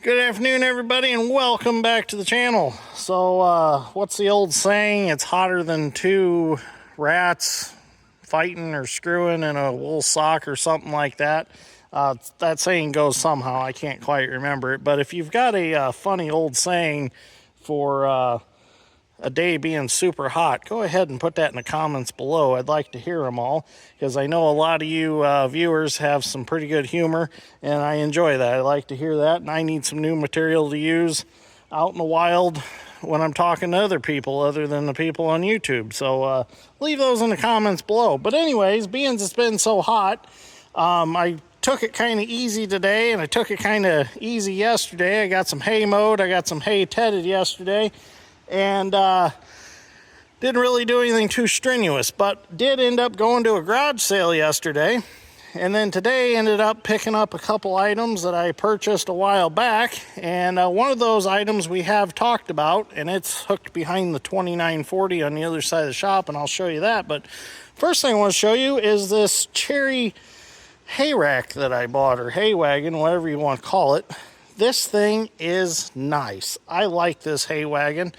Good afternoon, everybody, and welcome back to the channel. So, what's the old saying? It's hotter than two rats fighting or screwing in a wool sock or something like that. That saying goes somehow. I can't quite remember it. But if you've got a funny old saying for a day being super hot, go ahead and put that in the comments below. I'd like to hear them all, because I know a lot of you viewers have some pretty good humor, and I enjoy that. I like to hear that, and I need some new material to use out in the wild when I'm talking to other people other than the people on YouTube. So leave those in the comments below. But anyways, being it's been so hot, I took it kind of easy today, and I took it kind of easy yesterday. I got some hay mowed. I got some hay tedded yesterday, and didn't really do anything too strenuous, but did end up going to a garage sale yesterday, and then today ended up picking up a couple items that I purchased a while back. And one of those items we have talked about, and it's hooked behind the 2940 on the other side of the shop, and I'll show you that. But first thing I want to show you is this cherry hay rack that I bought, or hay wagon, whatever you want to call it. This thing is nice. I like this hay wagon.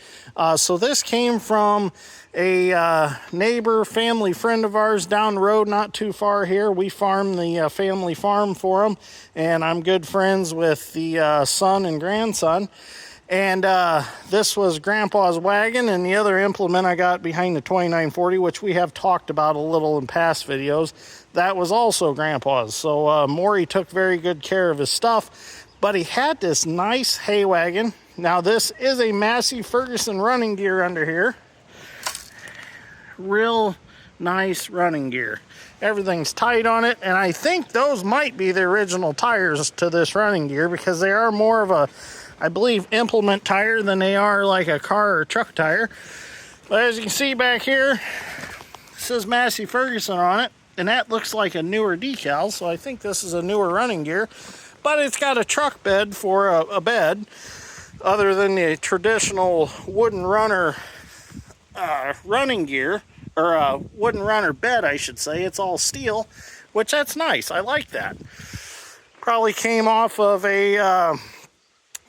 So this came from a neighbor, family friend of ours down the road, not too far here. We farm the family farm for them, and I'm good friends with the son and grandson. And this was Grandpa's wagon, and the other implement I got behind the 2940, which we have talked about a little in past videos, that was also Grandpa's. So Maury took very good care of his stuff. But he had this nice hay wagon. Now this is a Massey Ferguson running gear under here. Real nice running gear. Everything's tight on it, and I think those might be the original tires to this running gear, because they are more of a, I believe, implement tire than they are like a car or truck tire. But as you can see back here, it says Massey Ferguson on it, and that looks like a newer decal, so I think this is a newer running gear. But it's got a truck bed for a bed, other than the traditional wooden runner running gear, or a wooden runner bed, I should say. It's all steel, which that's nice. I like that. Probably came off of a, I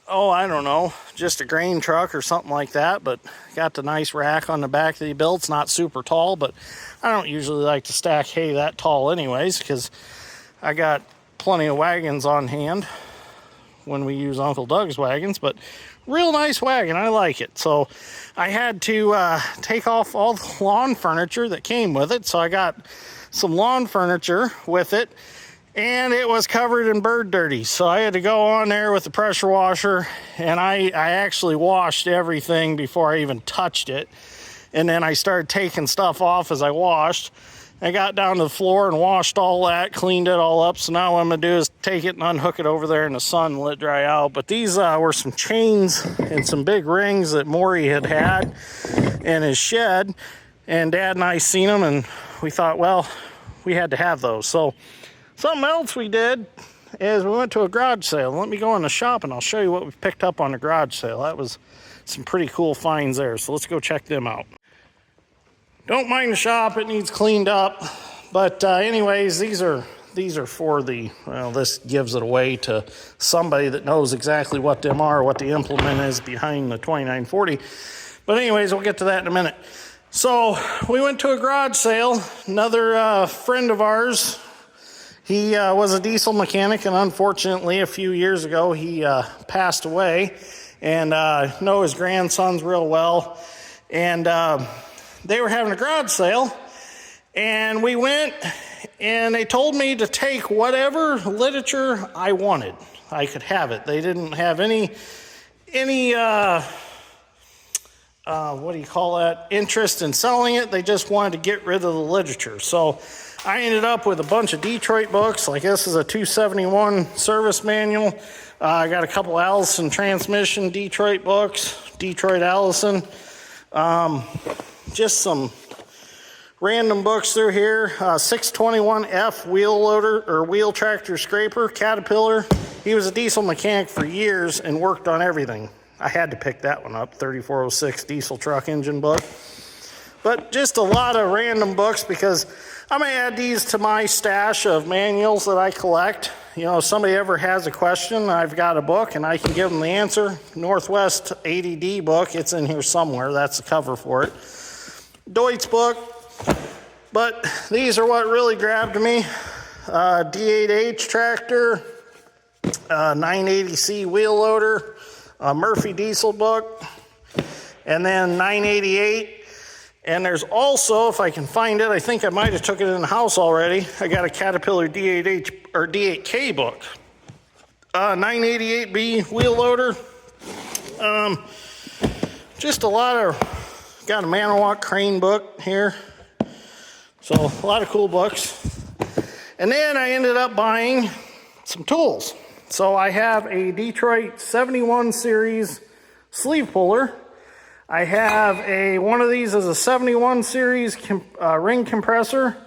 don't know, just a grain truck or something like that, but got the nice rack on the back that he built. It's not super tall, but I don't usually like to stack hay that tall anyways, because I got plenty of wagons on hand when we use Uncle Doug's wagons. But real nice wagon. I like it. So I had to take off all the lawn furniture that came with it. So I got some lawn furniture with it, and it was covered in bird dirty. So I had to go on there with the pressure washer, and I actually washed everything before I even touched it. And then I started taking stuff off as I washed. I got down to the floor and washed all that, cleaned it all up. So now what I'm going to do is take it and unhook it over there in the sun and let it dry out. But these were some chains and some big rings that Maury had in his shed. And Dad and I seen them, and we thought, well, we had to have those. So something else we did is we went to a garage sale. Let me go in the shop and I'll show you what we picked up on the garage sale. That was some pretty cool finds there. So let's go check them out. Don't mind the shop, it needs cleaned up. But anyways, these are for the, well, this gives it away to somebody that knows exactly what them are, what the implement is behind the 2940. But anyways, we'll get to that in a minute. So we went to a garage sale. Another friend of ours, he was a diesel mechanic, and unfortunately a few years ago he passed away. And know his grandsons real well. And they were having a garage sale, and we went, and they told me to take whatever literature I wanted. I could have it. They didn't have any what do you call that, interest in selling it. They just wanted to get rid of the literature. So I ended up with a bunch of Detroit books. Like, this is a 271 service manual. I got a couple Allison transmission Detroit books, Detroit Allison. Just some random books through here. 621F wheel loader, or wheel tractor scraper, Caterpillar. He was a diesel mechanic for years and worked on everything. I had to pick that one up, 3406 diesel truck engine book. But just a lot of random books, because I'm going to add these to my stash of manuals that I collect. you know, if somebody ever has a question, I've got a book and I can give them the answer. Northwest ADD book, it's in here somewhere. That's the cover for it. Deutz book. But these are what really grabbed me. D8H tractor, 980C wheel loader, Murphy diesel book, and then 988. And there's also, if I can find it, I think I might have took it in the house already. I got a Caterpillar D8H or D8K book. 988B wheel loader. Just a lot of, got a Manawak crane book here. So a lot of cool books. And then I ended up buying some tools. So I have a Detroit 71 series sleeve puller. I have one of these is a 71 series ring compressor.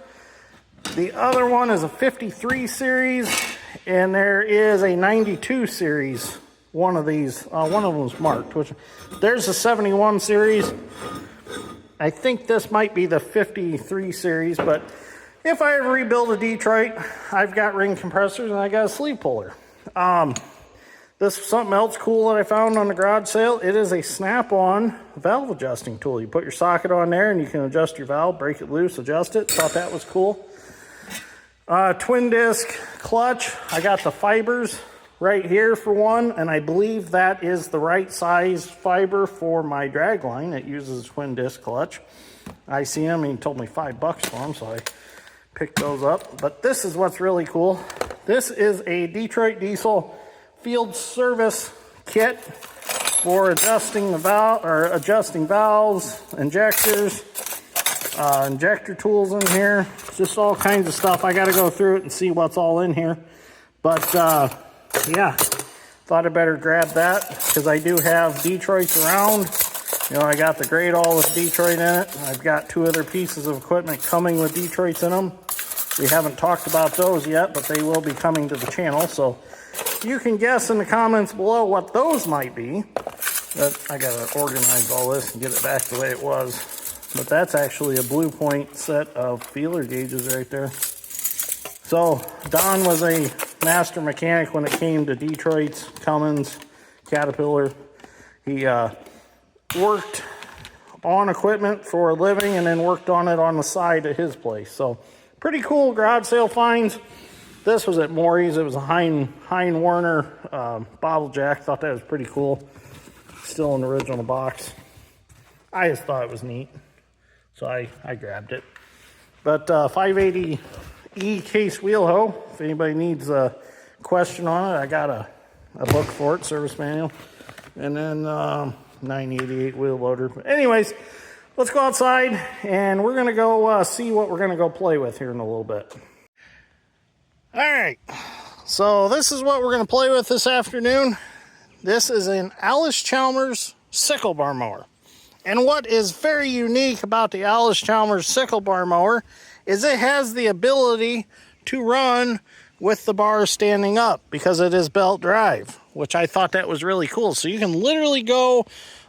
The other one is a 53 series, and there is a 92 series. One of these, one of them was marked. There's a 71 series. I think this might be the 53 series, but if I ever rebuild a Detroit, I've got ring compressors and I got a sleeve puller. This is something else cool that I found on the garage sale. It is a snap-on valve adjusting tool. You put your socket on there and you can adjust your valve, break it loose, adjust it. Thought that was cool. Twin disc clutch. I got the fibers right here for one, and I believe that is the right size fiber for my drag line. It uses a twin disc clutch. I seen them and he told me $5 for them, so I picked those up. But this is what's really cool. This is a Detroit Diesel field service kit for adjusting the valve or adjusting valves, injectors, injector tools in here, just all kinds of stuff. I got to go through it and see what's all in here. But yeah, thought I better grab that because I do have Detroits around. You know, I got the Great All with Detroit in it. I've got 2 other pieces of equipment coming with Detroits in them. We haven't talked about those yet, but they will be coming to the channel. So you can guess in the comments below what those might be. But I gotta organize all this and get it back the way it was. But that's actually a Blue Point set of feeler gauges right there. So Don was a master mechanic when it came to Detroit's, Cummins, Caterpillar. He worked on equipment for a living and then worked on it on the side at his place. So pretty cool garage sale finds. This was at Maury's. It was a Hein Warner bottle jack. Thought that was pretty cool. Still in the original box. I just thought it was neat, so I grabbed it. But 580E case wheel hoe. If anybody needs a question on it, I got a book for it, service manual. And then 988 wheel loader. But anyways, let's go outside and we're gonna go see what we're gonna go play with here in a little bit. All right, so this is what we're going to play with this afternoon. This is an Allis-Chalmers sickle bar mower. And what is very unique about the Allis-Chalmers sickle bar mower is it has the ability to run with the bar standing up because it is belt drive, which I thought that was really cool. So you can literally go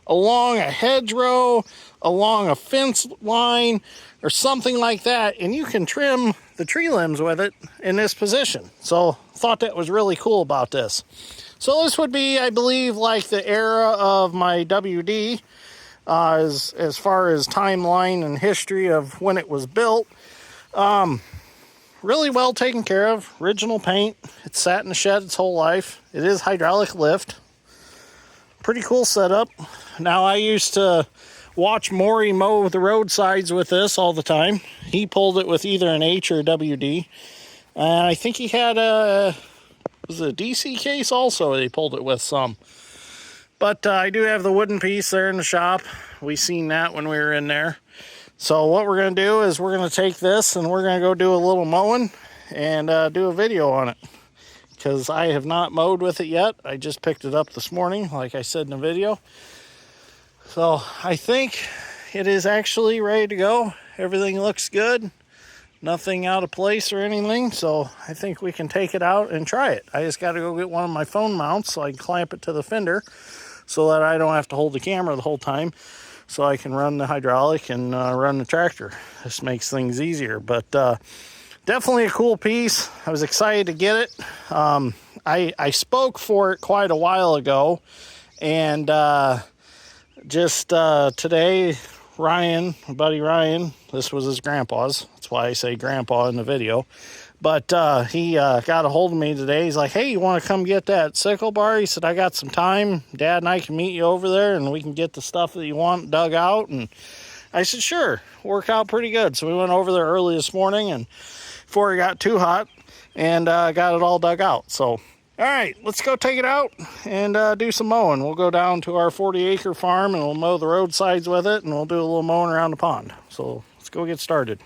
along a hedgerow, along a fence line, or something like that, and you can trim the tree limbs with it in this position. So thought that was really cool about this. So this would be, I believe, like the era of my WD as far as timeline and history of when it was built. Really well taken care of. Original paint. It sat in the shed its whole life. It is hydraulic lift. Pretty cool setup. Now I used to watch Maury mow the roadsides with this all the time. He pulled it with either an H or a WD. And I think he had was it a DC case also he pulled it with some. But I do have the wooden piece there in the shop. We seen that when we were in there. So what we're going to do is we're going to take this and we're going to go do a little mowing and do a video on it. Because I have not mowed with it yet. I just picked it up this morning, like I said in the video. So I think it is actually ready to go. Everything looks good. Nothing out of place or anything. So I think we can take it out and try it. I just got to go get one of my phone mounts so I can clamp it to the fender so that I don't have to hold the camera the whole time. So I can run the hydraulic and run the tractor. This makes things easier. But definitely a cool piece. I was excited to get it. I spoke for it quite a while ago, and just today, Ryan, my buddy Ryan, this was his grandpa's. That's why I say grandpa in the video. But he got a hold of me today. He's like, hey, you want to come get that sickle bar? He said, I got some time. Dad and I can meet you over there, and we can get the stuff that you want dug out. And I said, sure, work out pretty good. So we went over there early this morning, and before it got too hot, and got it all dug out. So, all right, let's go take it out and do some mowing. We'll go down to our 40-acre farm, and we'll mow the roadsides with it, and we'll do a little mowing around the pond. So let's go get started.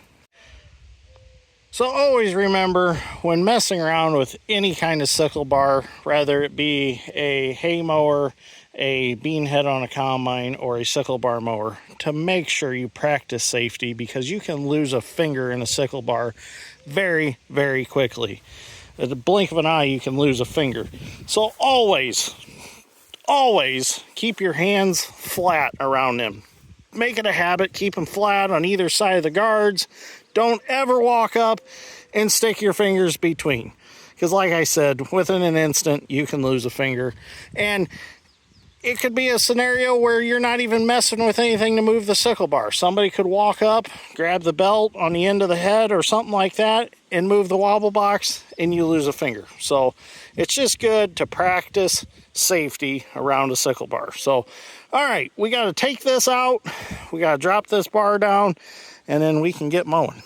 So always remember, when messing around with any kind of sickle bar, whether it be a hay mower, a bean head on a combine, or a sickle bar mower, to make sure you practice safety, because you can lose a finger in a sickle bar very, very quickly. At the blink of an eye, you can lose a finger. So always keep your hands flat around them. Make it a habit, keep them flat on either side of the guards. Don't ever walk up and stick your fingers between. Because like I said, within an instant, you can lose a finger. And it could be a scenario where you're not even messing with anything to move the sickle bar. Somebody could walk up, grab the belt on the end of the head or something like that, and move the wobble box, and you lose a finger. So it's just good to practice safety around a sickle bar. So, all right, we got to take this out. We got to drop this bar down, and then we can get mowing.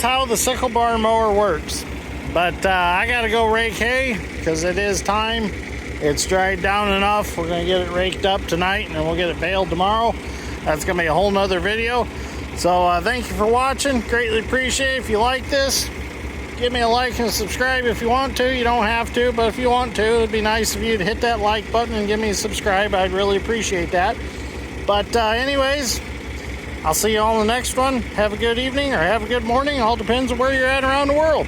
how the sickle bar mower works. But I gotta go rake hay because it is time. It's dried down enough. We're gonna get it raked up tonight and then we'll get it baled tomorrow. That's gonna be a whole nother video. So thank you for watching. Greatly appreciate it. If you like this, give me a like and subscribe if you want to. You don't have to, but if you want to, it'd be nice of you to hit that like button and give me a subscribe. I'd really appreciate that. But anyways, I'll see you all in the next one. Have a good evening or have a good morning. It all depends on where you're at around the world.